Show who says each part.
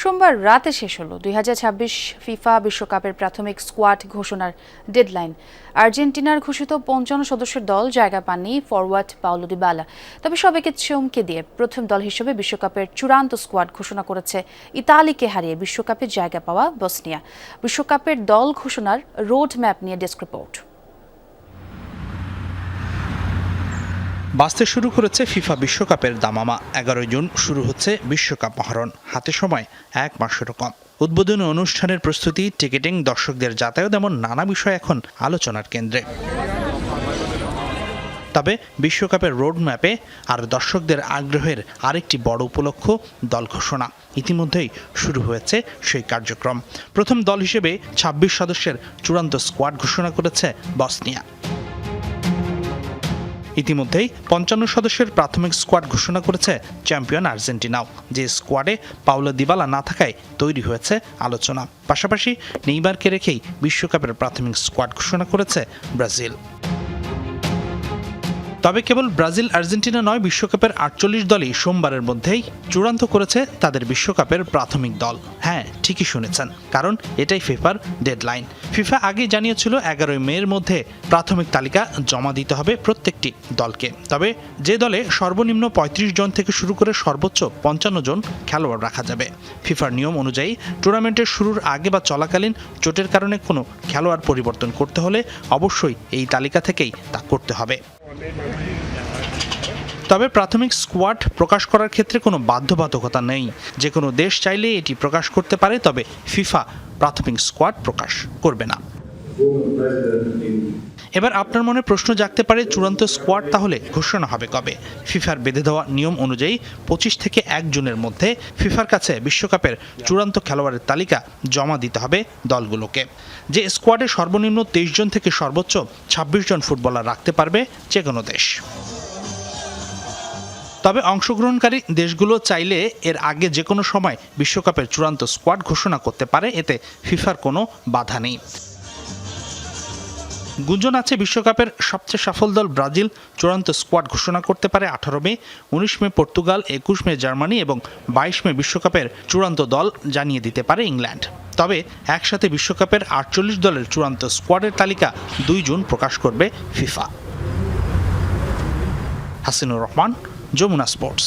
Speaker 1: সোমবার রাতে শেষ হলো 2026 ফিফা বিশ্বকাপের প্রাথমিক স্কোয়াড ঘোষণার ডেডলাইন। আর্জেন্টিনার ঘোষিত 55 সদস্যের দল জায়গা পাননি ফরওয়ার্ড পাওলো দিবালা। তবে সবাইকে চমকে দিয়ে প্রথম দল হিসেবে বিশ্বকাপের চূড়ান্ত স্কোয়াড ঘোষণা করেছে ইতালিকে হারিয়ে বিশ্বকাপে জায়গা পাওয়া বসনিয়া। বিশ্বকাপের দল ঘোষণার রোড ম্যাপ নিয়ে ডেস্ক রিপোর্ট।
Speaker 2: বাঁচতে শুরু করেছে ফিফা বিশ্বকাপের দামামা। 11 জুন শুরু হচ্ছে বিশ্বকাপ মহারণ, হাতে সময় 1 মাসেরও কম। উদ্বোধনী অনুষ্ঠানের প্রস্তুতি, টিকিটিং, দর্শকদের যাতায়াত এমন নানা বিষয় এখন আলোচনার কেন্দ্রে। তবে বিশ্বকাপের রোড ম্যাপে আর দর্শকদের আগ্রহের আরেকটি বড় উপলক্ষ দল ঘোষণা। ইতিমধ্যেই শুরু হয়েছে সেই কার্যক্রম। প্রথম দল হিসেবে 26 সদস্যের চূড়ান্ত স্কোয়াড ঘোষণা করেছে বসনিয়া। ইতিমধ্যেই 55 সদস্যের প্রাথমিক স্কোয়াড ঘোষণা করেছে চ্যাম্পিয়ন আর্জেন্টিনাও, যে স্কোয়াডে পাওলো দিবালা না থাকায় তৈরি হয়েছে আলোচনা। পাশাপাশি নেইমারকে রেখেই বিশ্বকাপের প্রাথমিক স্কোয়াড ঘোষণা করেছে ব্রাজিল। তবে কেবল ব্রাজিল আর্জেন্টিনা নয়, বিশ্বকাপের 48 দলই সোমবারের মধ্যেই চূড়ান্ত করেছে তাদের বিশ্বকাপের প্রাথমিক দল। হ্যাঁ, ঠিকই শুনেছেন, কারণ এটাই ফিফার ডেডলাইন। ফিফা আগে জানিয়েছিল 11 মের মধ্যে প্রাথমিক তালিকা জমা দিতে হবে প্রত্যেকটি দলকে। তবে যে দলে সর্বনিম্ন 35 জন থেকে শুরু করে সর্বোচ্চ 55 জন খেলোয়াড় রাখা যাবে। ফিফার নিয়ম অনুযায়ী টুর্নামেন্টের শুরুর আগে বা চলাকালীন চোটের কারণে কোনো খেলোয়াড় পরিবর্তন করতে হলে অবশ্যই এই তালিকা থেকেই তা করতে হবে। তবে প্রাথমিক স্কোয়াড প্রকাশ করার ক্ষেত্রে কোনো বাধ্যবাধকতা নেই। যে কোনো দেশ চাইলে এটি প্রকাশ করতে পারে, তবে ফিফা প্রাথমিক স্কোয়াড প্রকাশ করবে না। এবার আপনার মনে প্রশ্ন জাগতে পারে, চূড়ান্ত স্কোয়াড তাহলে ঘোষণা হবে কবে? ফিফার বেঁধে দেওয়া নিয়ম অনুযায়ী 25 থেকে 1 জুনের মধ্যে ফিফার কাছে বিশ্বকাপের চূড়ান্ত খেলোয়াড়ের তালিকা জমা দিতে হবে দলগুলোকে। যে স্কোয়াডে সর্বনিম্ন 23 জন থেকে সর্বোচ্চ 26 জন ফুটবলার রাখতে পারবে যে কোনো দেশ। তবে অংশগ্রহণকারী দেশগুলো চাইলে এর আগে যে কোনো সময় বিশ্বকাপের চূড়ান্ত স্কোয়াড ঘোষণা করতে পারে, এতে ফিফার কোনো বাধা নেই। গুঞ্জন আছে বিশ্বকাপের সবচেয়ে সফল দল ব্রাজিল চূড়ান্ত স্কোয়াড ঘোষণা করতে পারে 18 মে, 19 মে পর্তুগাল, 21 মে জার্মানি এবং 22 মে বিশ্বকাপের চূড়ান্ত দল জানিয়ে দিতে পারে ইংল্যান্ড। তবে একসাথে বিশ্বকাপের 48 দলের চূড়ান্ত স্কোয়াডের তালিকা 2 জুন প্রকাশ করবে ফিফা। হাসিনুর রহমান, যমুনা স্পোর্টস।